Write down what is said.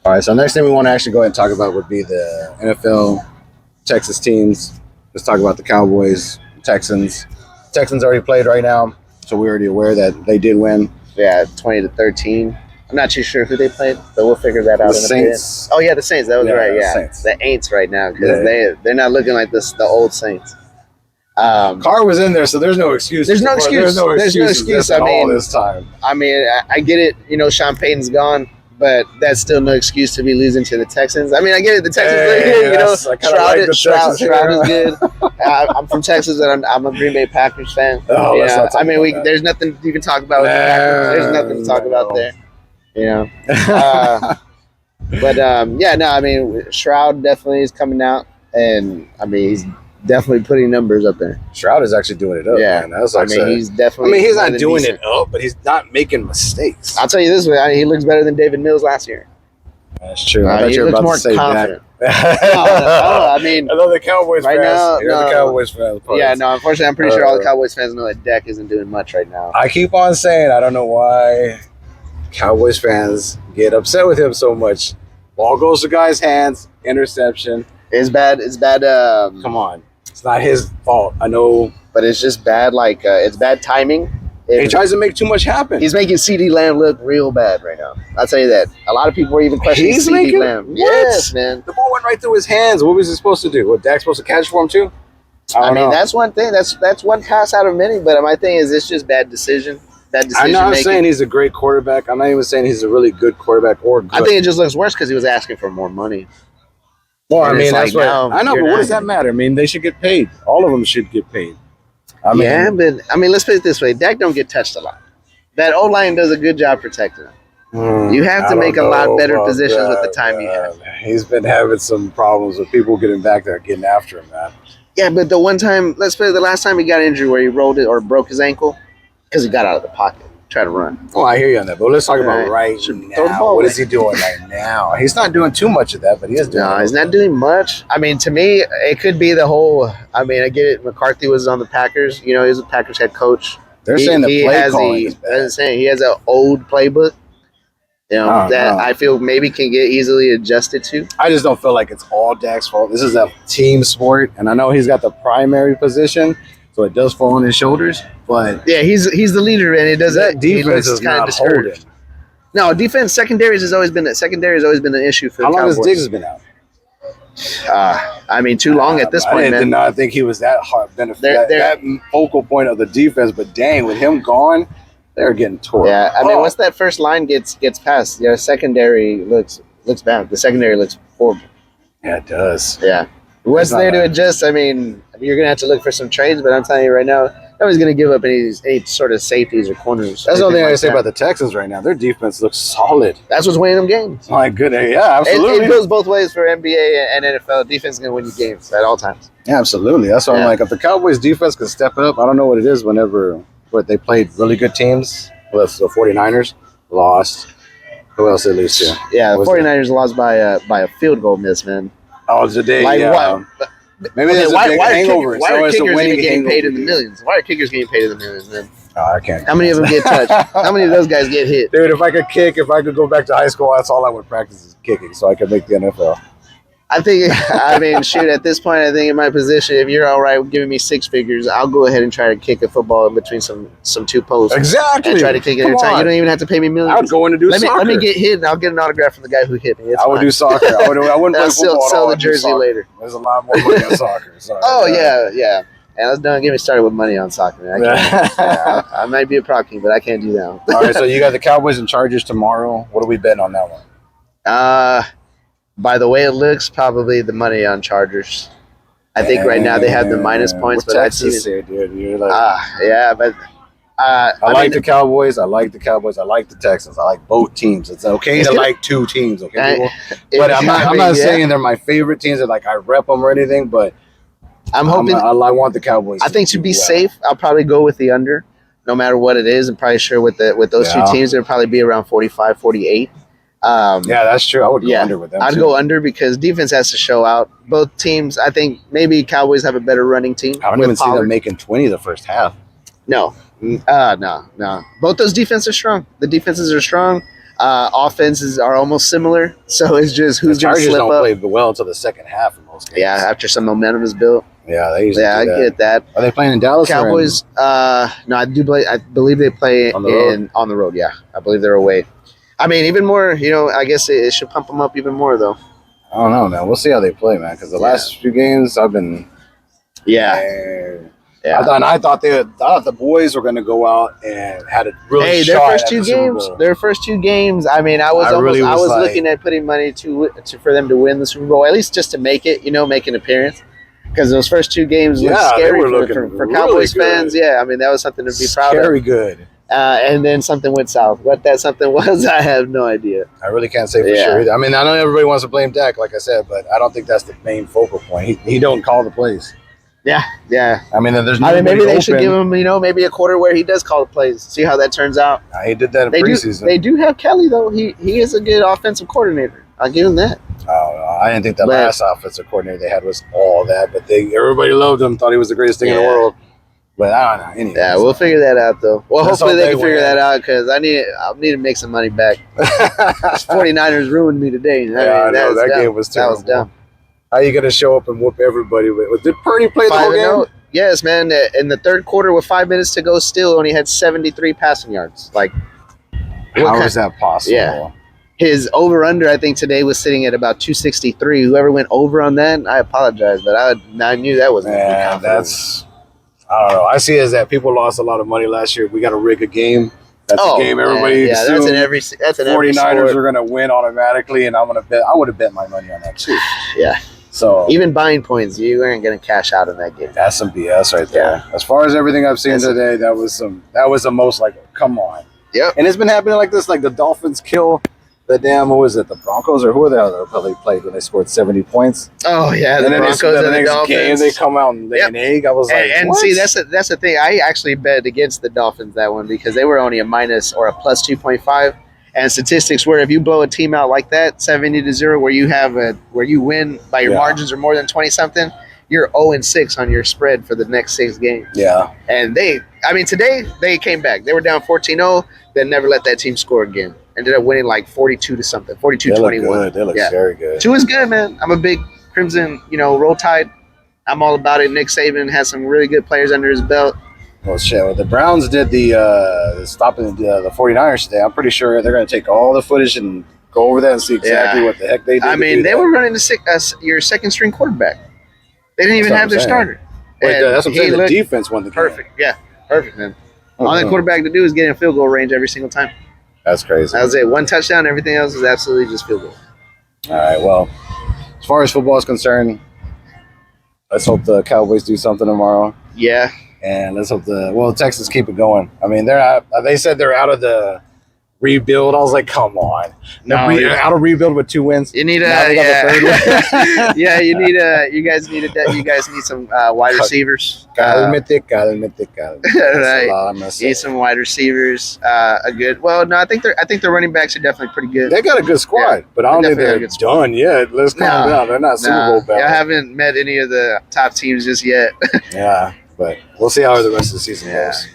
All right, so next thing we want to actually go ahead and talk about would be the NFL Texas teams. Let's talk about the Cowboys, Texans. Texans already played right now, so we're already aware that they did win. Yeah, 20-13. I'm not too sure who they played, but we'll figure that out The in a Saints. bit. Oh yeah, the Saints. That was right. Yeah, Saints. the Aints right now because they're not looking like the old Saints. Carr was in there, so there's no excuse. There's no excuse. There's no excuse. I mean, all this time. I mean, I get it. You know, Sean Payton's gone, but that's still no excuse to be losing to the Texans. I mean, I get it. The Texans look good. You know, Stroud is good. I'm from Texas, and I'm a Green Bay Packers fan. Oh, I mean, there's nothing you can talk about with the Packers. There's nothing to talk about there. You know, I mean, Stroud definitely is coming out, and I mean, he's definitely putting numbers up there. Stroud is actually doing it up. Yeah, man. That's like he's definitely. I mean, he's not doing it up, but he's not making mistakes. I'll tell you this way: he looks better than David Mills last year. That's true. He looks more confident. No, I mean, I know the Cowboys right fans. now. The Cowboys fans. Yeah, no. Unfortunately, I'm pretty sure all the Cowboys fans know that Dak isn't doing much right now. I keep on saying I don't know why Cowboys fans get upset with him so much. Ball goes to guy's hands, interception. It's bad. It's bad. Come on, it's not his fault. I know, but it's just bad. Like it's bad timing. He tries to make too much happen. He's making CeeDee Lamb look real bad right now. I'll tell you that. A lot of people are even questioning CeeDee Lamb. What? Yes, man. The ball went right through his hands. What was he supposed to do? What, Dak's supposed to catch for him too? I mean, that's one thing. That's one pass out of many. But my thing is, it's just bad decision. I'm not saying he's a great quarterback. I'm not even saying he's a really good quarterback or good. I think it just looks worse because he was asking for more money. Well, I mean, that's what I know, but what does that matter? I mean, they should get paid. All of them should get paid. But I mean, let's put it this way: Dak don't get touched a lot. That O-line does a good job protecting him. You have to make a lot better positions with the time you have. He's been having some problems with people getting back there, getting after him, man. Yeah, but the one time, let's say the last time he got injured where he rolled it or broke his ankle because he got out of the pocket, tried to run. Oh, I hear you on that, but let's talk about right now. What is he doing right now? He's not doing too much of that, but he is doing. No, he's not doing much. I mean, to me, it could be the whole. I mean, I get it. McCarthy was on the Packers. You know, he's a Packers head coach. They're saying the play calling is bad. Saying he has an old playbook. You know, I feel maybe can get easily adjusted to. I just don't feel like it's all Dak's fault. This is a team sport, and I know he's got the primary position, so it does fall on his shoulders. But yeah, he's the leader, and it does that. Defense is kind of discouraged. No, defense secondaries has always been an issue for. How the long Cowboys. has Diggs been out? I mean, too long at this point, man. I did not think he was that hard. That focal point of the defense, but dang, with him gone, they're getting torn. Yeah, I mean, once that first line gets past, your secondary looks bad. The secondary looks horrible. Yeah, it does. Yeah. What's there to adjust? I mean, you're going to have to look for some trades, but I'm telling you right now, nobody's going to give up any sort of safeties or corners. That's the only thing I can say about the Texans right now. Their defense looks solid. That's what's winning them games. My goodness. Yeah, absolutely. It goes both ways for NBA and NFL. Defense is going to win you games at all times. Yeah, absolutely. That's why I'm like, if the Cowboys defense can step it up, I don't know what it is whenever they played really good teams. Well, the 49ers lost. Who else did they lose to? Yeah, the 49ers lost by a field goal miss, man. Oh, it's a day. Like, yeah. Maybe there's a big hangover. Why are kickers getting paid in the millions? Why are kickers getting paid in the millions, man? Oh, I can't. How many of them get touched? How many of those guys get hit? Dude, if I could go back to high school, that's all I would practice is kicking so I could make the NFL. I mean, shoot, at this point, I think in my position, if you're all right with giving me six figures, I'll go ahead and try to kick a football in between some two posts. Exactly. And try to kick it every time. You don't even have to pay me millions. I would go in to do soccer. Let me get hit, and I'll get an autograph from the guy who hit me. I would do soccer. I wouldn't play football sell the jersey later. There's a lot more money on soccer. Sorry. Oh, yeah. And don't get me started with money on soccer, man. I might be a prop king, but I can't do that one. All right, so you got the Cowboys and Chargers tomorrow. What are we betting on that one? By the way it looks, probably the money on Chargers. I think right now they have the minus points, but I've seen it. Here, dude. You're like, but I like the Cowboys. I like the Cowboys. I like the Texans. I like both teams. It's okay to like two teams, okay, people? But I'm not saying they're my favorite teams. That like I rep them or anything. But I'm hoping. I want the Cowboys. I think to be safe, I'll probably go with the under, no matter what it is. I'm probably sure with those two teams, it'll probably be around 45, 48. Yeah, that's true. I would go under with them. I'd go under because defense has to show out. Both teams, I think maybe Cowboys have a better running team. I don't even see them making 20 the first half. No. Both those defenses are strong. The defenses are strong. offenses are almost similar. So it's just who's going to Chargers slip don't up. play well until the second half in most games. Yeah, after some momentum is built. Yeah, they usually Yeah, I do that. get that. Are they playing in Dallas? Cowboys. No, I believe they play On the road? on the road. Yeah, I believe they're away. I mean, even more. I guess it should pump them up even more, though. I don't know, man. We'll see how they play, man. Because the last few games, I've been. Yeah. I thought the boys were going to go out and had a really their first two games. Their first two games. I mean, I was looking at putting money for them to win the Super Bowl, at least just to make it. Make an appearance. Because those first two games looked scary for Cowboys fans. Yeah, I mean, that was something to be proud of. Very good. And then something went south. What that something was, I have no idea. I really can't say for sure either. I mean, I know everybody wants to blame Dak, like I said, but I don't think that's the main focal point. He don't call the plays. Yeah. I mean, there's maybe they should give him, maybe a quarter where he does call the plays. See how that turns out. He did that in preseason. They do have Kelly, though. He is a good offensive coordinator. I'll give him that. I didn't think the last offensive coordinator they had was all that, but everybody loved him, thought he was the greatest thing in the world. But I don't know. Anyways, we'll figure that out, though. Well, hopefully they can figure that out because I need to make some money back. 49ers ruined me today. I know. That game was terrible. That was dumb. How are you going to show up and whoop everybody? Did Purdy play the whole game? Yes, man. In the third quarter with 5 minutes to go, still only had 73 passing yards. How is that possible? Yeah. His over-under, I think, today was sitting at about 263. Whoever went over on that, I apologize, but I knew that wasn't going to be confident. I don't know. I see it as that people lost a lot of money last year. We got to rig a game. That's a game everybody assumes. That's in every 49ers are going to win automatically, and I'm going to bet. I would have bet my money on that too. Yeah. So even buying points, you aren't going to cash out in that game. That's some BS right there. Yeah. As far as everything I've seen today, that was the most come on. Yep. And it's been happening like this. Like the Dolphins kill the the Broncos or who the hell they played when they scored 70 points. Oh yeah, the Broncos and the next Dolphins. Game, they come out and lay an egg. I was and see that's the thing. I actually bet against the Dolphins that one because they were only a minus or a plus 2.5. And statistics where if you blow a team out like that, 70-0, where you win by your margins or more than 20 something, you're 0-6 on your spread for the next 6 games. Yeah. And today they came back. They were down 14-0. They never let that team score again. Ended up winning 42 to something, 42-21. They look very good. 2 is good, man. I'm a big Crimson, Roll Tide. I'm all about it. Nick Saban has some really good players under his belt. Well, shit. Well, the Browns did the stopping the 49ers today. I'm pretty sure they're going to take all the footage and go over that and see exactly what the heck they did. I mean, they were running your second string quarterback. They didn't even have their starter. Wait, that's what I'm saying. The defense won the game. Perfect. Yeah, perfect, man. All the quarterback to do is get in field goal range every single time. That's crazy. That was it. 1 touchdown. Everything else is absolutely just field goal. All right. Well, as far as football is concerned, let's hope the Cowboys do something tomorrow. Yeah. And let's hope the Texans keep it going. I mean, they said they're out of the rebuild. I was like, come on. Out of rebuild with 2 wins. You need you guys need some wide receivers. Gotta admit it. Right. You need some wide receivers. I think their running backs are definitely pretty good. They got a good squad, but I don't think they're done yet. Let's calm down. They're not Super Bowl bound. I haven't met any of the top teams just yet. Yeah. But we'll see how the rest of the season goes.